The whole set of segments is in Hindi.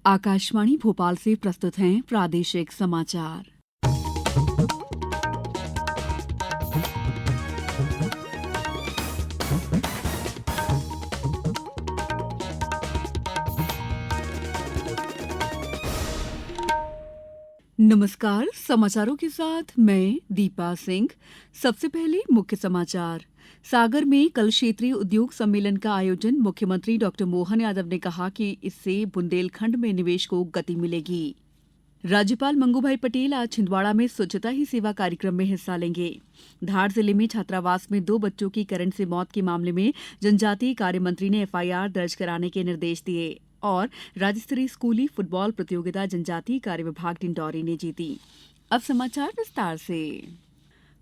आकाशवाणी भोपाल से प्रस्तुत हैं प्रादेशिक समाचार। नमस्कार, समाचारों के साथ मैं दीपा सिंह। सबसे पहले मुख्य समाचार। सागर में कल क्षेत्रीय उद्योग सम्मेलन का आयोजन। मुख्यमंत्री डॉक्टर मोहन यादव ने कहा कि इससे बुंदेलखंड में निवेश को गति मिलेगी। राज्यपाल मंगूभाई पटेल आज छिंदवाड़ा में स्वच्छता ही सेवा कार्यक्रम में हिस्सा लेंगे। धार जिले में छात्रावास में 2 बच्चों की करंट से मौत के मामले में जनजातीय कार्य मंत्री ने एफआईआर दर्ज कराने के निर्देश दिए। और राज्य स्तरीय स्कूली फुटबॉल प्रतियोगिता जनजातीय कार्य विभाग डिंडौरी ने जीती। अब समाचार विस्तार से।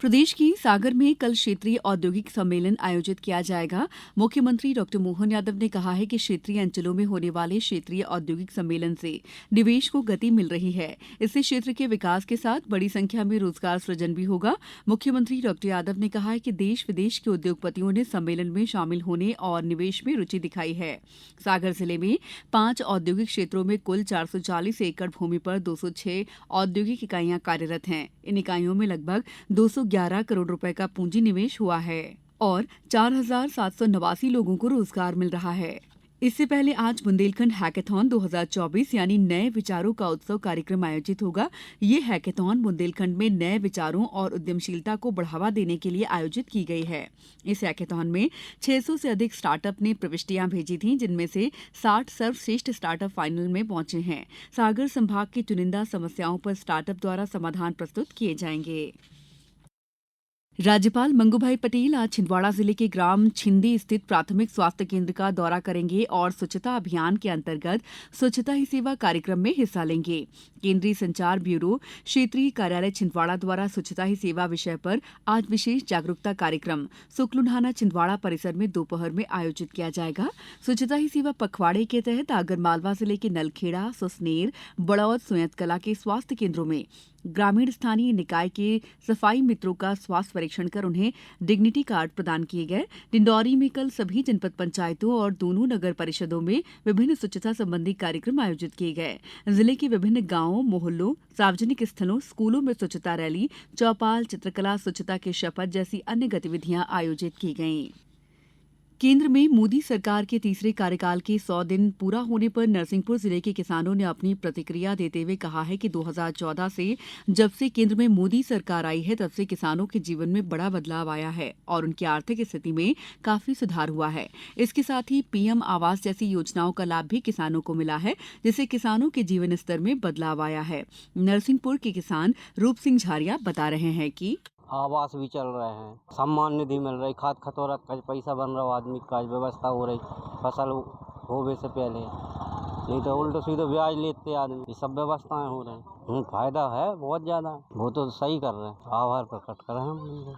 प्रदेश की सागर में कल क्षेत्रीय औद्योगिक सम्मेलन आयोजित किया जाएगा। मुख्यमंत्री डॉक्टर मोहन यादव ने कहा है कि क्षेत्रीय अंचलों में होने वाले क्षेत्रीय औद्योगिक सम्मेलन से निवेश को गति मिल रही है। इससे क्षेत्र के विकास के साथ बड़ी संख्या में रोजगार सृजन भी होगा। मुख्यमंत्री डॉक्टर यादव ने कहा है कि देश विदेश के उद्योगपतियों ने सम्मेलन में शामिल होने और निवेश में रुचि दिखाई है। सागर जिले में 5 औद्योगिक क्षेत्रों में कुल 440 एकड़ भूमि पर 206 औद्योगिक इकाइयां कार्यरत हैं। इन इकाइयों में लगभग 211 करोड़ रुपए का पूंजी निवेश हुआ है और 4,789 लोगों को रोजगार मिल रहा है। इससे पहले आज बुंदेलखंड हैकेथॉन 2024 यानी नए विचारों का उत्सव कार्यक्रम आयोजित होगा। ये हैकेथॉन बुंदेलखंड में नए विचारों और उद्यमशीलता को बढ़ावा देने के लिए आयोजित की गई है। इस हैकेथॉन में 600 से अधिक स्टार्टअप ने प्रविष्टियां भेजी थीं, जिनमें से 60 सर्वश्रेष्ठ स्टार्टअप फाइनल में पहुंचे हैं। सागर संभाग की चुनिंदा समस्याओं पर स्टार्टअप द्वारा समाधान प्रस्तुत किए जाएंगे। राज्यपाल मंगूभाई पटेल आज छिंदवाड़ा जिले के ग्राम छिंदी स्थित प्राथमिक स्वास्थ्य केंद्र का दौरा करेंगे और स्वच्छता अभियान के अंतर्गत स्वच्छता ही सेवा कार्यक्रम में हिस्सा लेंगे। केंद्रीय संचार ब्यूरो क्षेत्रीय कार्यालय छिंदवाड़ा द्वारा स्वच्छता ही सेवा विषय पर आज विशेष जागरूकता कार्यक्रम सुकलुढाना छिंदवाड़ा परिसर में दोपहर में आयोजित किया जाएगा। स्वच्छता ही सेवा पखवाड़े के तहत आगरमालवा जिले के नलखेड़ा, सुसनेर, बड़ौद, सोयतकला के स्वास्थ्य केंद्रों में ग्रामीण स्थानीय निकाय के सफाई मित्रों का स्वास्थ्य परीक्षण कर उन्हें डिग्निटी कार्ड प्रदान किए गए। डिंडौरी में कल सभी जनपद पंचायतों और दोनों नगर परिषदों में विभिन्न स्वच्छता संबंधी कार्यक्रम आयोजित किए गए। जिले के विभिन्न गांवों, मोहल्लों, सार्वजनिक स्थलों, स्कूलों में स्वच्छता रैली, चौपाल, चित्रकला, स्वच्छता की शपथ जैसी अन्य गतिविधियां आयोजित की गईं। केंद्र में मोदी सरकार के तीसरे कार्यकाल के 100 दिन पूरा होने पर नरसिंहपुर जिले के किसानों ने अपनी प्रतिक्रिया देते हुए कहा है कि 2014 से जब से केंद्र में मोदी सरकार आई है तब से किसानों के जीवन में बड़ा बदलाव आया है और उनकी आर्थिक स्थिति में काफी सुधार हुआ है। इसके साथ ही पीएम आवास जैसी योजनाओं का लाभ भी किसानों को मिला है, जिससे किसानों के जीवन स्तर में बदलाव आया है। नरसिंहपुर के किसान रूप सिंह झारिया बता रहे हैं कि आवास भी चल रहे हैं, सम्मान निधि मिल रही, खाद खतौरा का पैसा बन रहा, आदमी का व्यवस्था हो रही फसल होने से पहले, नहीं तो उल्टा सीधे ब्याज लेते आदमी। ये सब व्यवस्थाएं हो रही, फायदा है बहुत ज्यादा। वो तो सही कर रहे हैं, आभार प्रकट कर रहे हैं।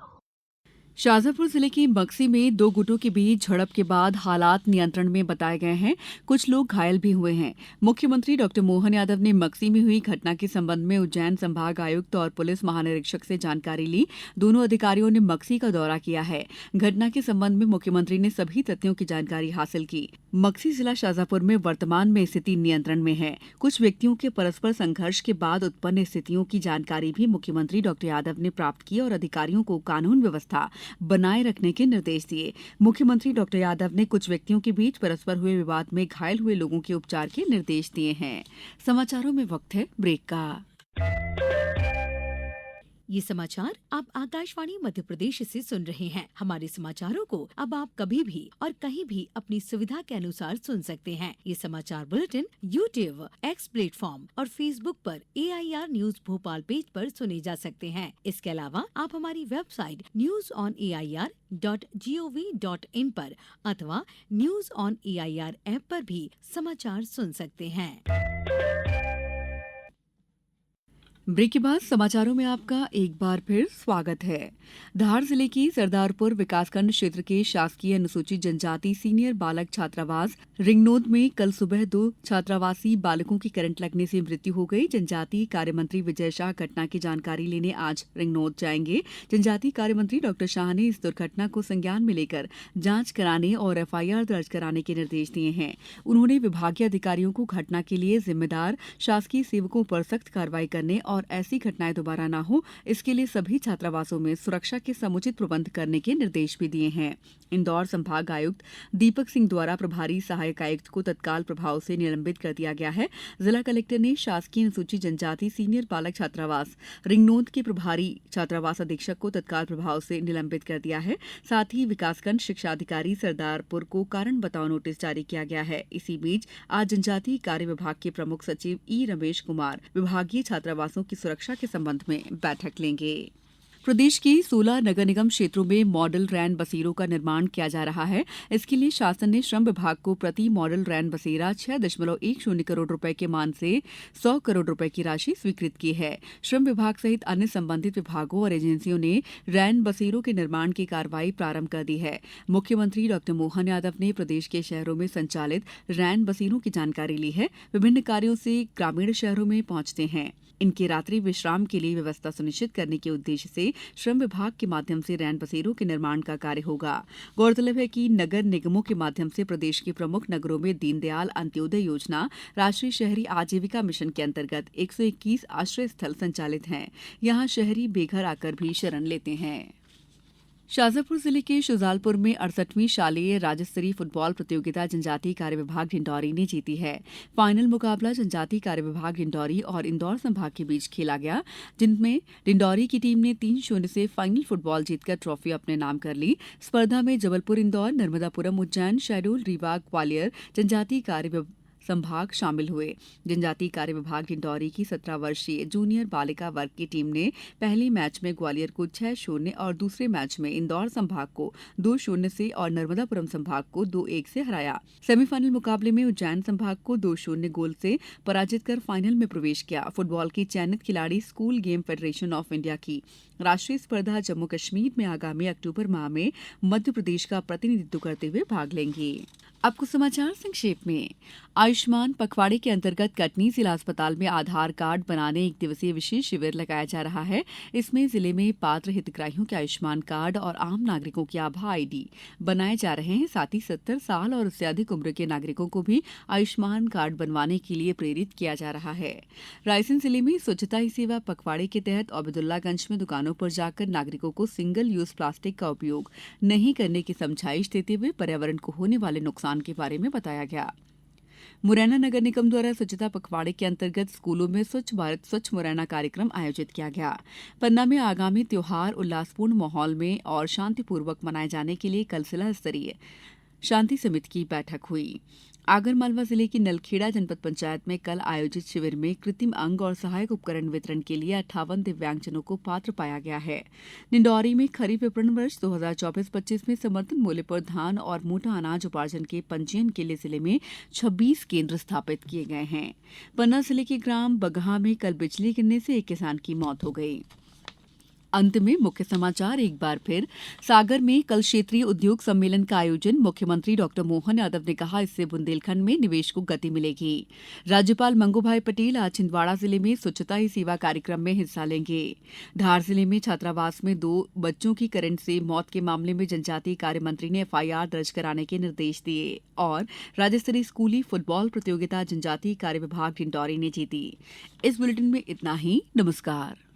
शाजापुर जिले के मक्सी में 2 गुटों के बीच झड़प के बाद हालात नियंत्रण में बताए गए हैं। कुछ लोग घायल भी हुए हैं। मुख्यमंत्री डॉक्टर मोहन यादव ने मक्सी में हुई घटना के संबंध में उज्जैन संभाग आयुक्त और पुलिस महानिरीक्षक से जानकारी ली। दोनों अधिकारियों ने मक्सी का दौरा किया है। घटना के संबंध में मुख्यमंत्री ने सभी तथ्यों की जानकारी हासिल की। मक्सी जिला शाजापुर में वर्तमान में स्थिति नियंत्रण में है। कुछ व्यक्तियों के परस्पर संघर्ष के बाद उत्पन्न स्थितियों की जानकारी भी मुख्यमंत्री डॉक्टर यादव ने प्राप्त की और अधिकारियों को कानून व्यवस्था बनाए रखने के निर्देश दिए। मुख्यमंत्री डॉक्टर यादव ने कुछ व्यक्तियों के बीच परस्पर हुए विवाद में घायल हुए लोगों के उपचार के निर्देश दिए हैं। समाचारों में वक्त है ब्रेक का। ये समाचार आप आकाशवाणी मध्य प्रदेश से सुन रहे हैं। हमारे समाचारों को अब आप कभी भी और कहीं भी अपनी सुविधा के अनुसार सुन सकते हैं। ये समाचार बुलेटिन YouTube, X प्लेटफॉर्म और Facebook पर AIR न्यूज भोपाल पेज पर सुने जा सकते हैं। इसके अलावा आप हमारी वेबसाइट newsonair.gov.in पर अथवा न्यूज ऑन AIR ऐप पर भी समाचार सुन सकते हैं। ब्रेक के बाद समाचारों में आपका एक बार फिर स्वागत है। धार जिले की सरदारपुर विकासखंड क्षेत्र के शासकीय अनुसूचित जनजाति सीनियर बालक छात्रावास रिंगनोद में कल सुबह 2 छात्रावासी बालकों की करंट लगने से मृत्यु हो गई। जनजातीय कार्य मंत्री विजय शाह घटना की जानकारी लेने आज रिंगनोद जाएंगे। जनजातीय कार्य मंत्री डॉ शाह ने इस दुर्घटना को संज्ञान में लेकर जांच कराने और एफआईआर दर्ज कराने के निर्देश दिए हैं। उन्होंने विभागीय अधिकारियों को घटना के लिए जिम्मेदार शासकीय सेवकों पर सख्त कार्रवाई करने और ऐसी घटनाएं दोबारा न हो, इसके लिए सभी छात्रावासों में सुरक्षा के समुचित प्रबंध करने के निर्देश भी दिए हैं। इंदौर संभाग आयुक्त दीपक सिंह द्वारा प्रभारी सहायक आयुक्त को तत्काल प्रभाव से निलंबित कर दिया गया है। जिला कलेक्टर ने शासकीय अनुसूचित जनजाति सीनियर बालक छात्रावास रिंगनोद के प्रभारी छात्रावास अधीक्षक को तत्काल प्रभाव से निलंबित कर दिया है। साथ ही विकासखंड शिक्षा अधिकारी सरदारपुर को कारण बताओ नोटिस जारी किया गया है। इसी बीच आज जनजातीय कार्य विभाग के प्रमुख सचिव ई रमेश कुमार विभागीय छात्रावासों की सुरक्षा के संबंध में बैठक लेंगे। प्रदेश के 16 नगर निगम क्षेत्रों में मॉडल रैन बसेरों का निर्माण किया जा रहा है। इसके लिए शासन ने श्रम विभाग को प्रति मॉडल रैन बसेरा 6.10 करोड़ रुपए के मान से 100 करोड़ रुपए की राशि स्वीकृत की है। श्रम विभाग सहित अन्य संबंधित विभागों और एजेंसियों ने रैन बसेरों के निर्माण की कार्रवाई प्रारंभ कर दी है। मुख्यमंत्री डॉ मोहन यादव ने प्रदेश के शहरों में संचालित रैन बसेरों की जानकारी ली है। विभिन्न कार्यों से ग्रामीण शहरों में पहुंचते हैं। इनके रात्रि विश्राम के लिए व्यवस्था सुनिश्चित करने के उद्देश्य से श्रम विभाग के माध्यम से रैन बसेरों के निर्माण का कार्य होगा। गौरतलब है कि नगर निगमों के माध्यम से प्रदेश के प्रमुख नगरों में दीनदयाल अंत्योदय योजना, राष्ट्रीय शहरी आजीविका मिशन के अंतर्गत 121 आश्रय स्थल संचालित हैं। यहां शहरी बेघर आकर भी शरण लेते हैं। शाजापुर जिले के शुजालपुर में 68वीं शालेय राज्य स्तरीय फुटबॉल प्रतियोगिता जनजातीय कार्य विभाग डिंडौरी ने जीती है। फाइनल मुकाबला जनजातीय कार्य विभाग डिंडौरी और इंदौर संभाग के बीच खेला गया, जिनमें डिंडौरी की टीम ने 3-0 से फाइनल फुटबॉल जीतकर ट्रॉफी अपने नाम कर ली। स्पर्धा में जबलपुर, इंदौर, नर्मदापुरम, उज्जैन, शहडोल, रीवा, ग्वालियर जनजातीय कार्य संभाग शामिल हुए। जनजातीय कार्य विभाग डिंडौरी की 17 वर्षीय जूनियर बालिका वर्ग की टीम ने पहले मैच में ग्वालियर को 6-0 और दूसरे मैच में इंदौर संभाग को 2-0 से और नर्मदापुरम संभाग को 2-1 से हराया। सेमीफाइनल मुकाबले में उज्जैन संभाग को 2-0 गोल से पराजित कर फाइनल में प्रवेश किया। फुटबॉल की चयनित खिलाड़ी school game federation of India की राष्ट्रीय स्पर्धा जम्मू कश्मीर में आगामी अक्टूबर माह में मध्य प्रदेश का प्रतिनिधित्व करते हुए भाग लेंगी। अब कुछ समाचार संक्षेप में। आयुष्मान पखवाड़े के अंतर्गत कटनी जिला अस्पताल में आधार कार्ड बनाने 1 दिवसीय विशेष शिविर लगाया जा रहा है। इसमें जिले में पात्र हितग्राहियों के आयुष्मान कार्ड और आम नागरिकों की आभा आईडी बनाए जा रहे हैं। साथ ही 70 साल और उससे अधिक उम्र के नागरिकों को भी आयुष्मान कार्ड बनवाने के लिए प्रेरित किया जा रहा है। रायसेन जिले में स्वच्छता ही सेवा पखवाड़े के तहत ओबेदुल्लागंज में दुकानों पर जाकर नागरिकों को सिंगल यूज प्लास्टिक का उपयोग नहीं करने की समझाइश देते हुए पर्यावरण को होने वाले नुकसान के बारे में बताया गया। मुरैना नगर निगम द्वारा स्वच्छता पखवाड़े के अंतर्गत स्कूलों में स्वच्छ भारत स्वच्छ मुरैना कार्यक्रम आयोजित किया गया। पन्ना में आगामी त्योहार उल्लासपूर्ण माहौल में और शांतिपूर्वक मनाए जाने के लिए कल जिला स्तरीय शांति समिति की बैठक हुई। आगरमालवा जिले की नलखेड़ा जनपद पंचायत में कल आयोजित शिविर में कृत्रिम अंग और सहायक उपकरण वितरण के लिए 58 दिव्यांगजनों को पात्र पाया गया है। डिंडौरी में खरीफ विपणन वर्ष 2024-25 में समर्थन मूल्य पर धान और मोटा अनाज उपार्जन के पंजीयन के लिए जिले में 26 केंद्र स्थापित किए गए हैं। पन्ना जिले के ग्राम बगहा में कल बिजली गिरने से एक किसान की मौत हो गई। अंत में मुख्य समाचार एक बार फिर। सागर में कल क्षेत्रीय उद्योग सम्मेलन का आयोजन। मुख्यमंत्री डॉ मोहन यादव ने कहा, इससे बुंदेलखंड में निवेश को गति मिलेगी। राज्यपाल मंगूभाई पटेल आज छिंदवाड़ा जिले में स्वच्छता ही सेवा कार्यक्रम में हिस्सा लेंगे। धार जिले में छात्रावास में 2 बच्चों की करंट से मौत के मामले में जनजातीय कार्य मंत्री ने एफआईआर दर्ज कराने के निर्देश दिए। और राज्य स्तरीय स्कूली फुटबॉल प्रतियोगिता जनजातीय कार्य विभाग डिंडौरी ने जीती। इस बुलेटिन में इतना ही। नमस्कार।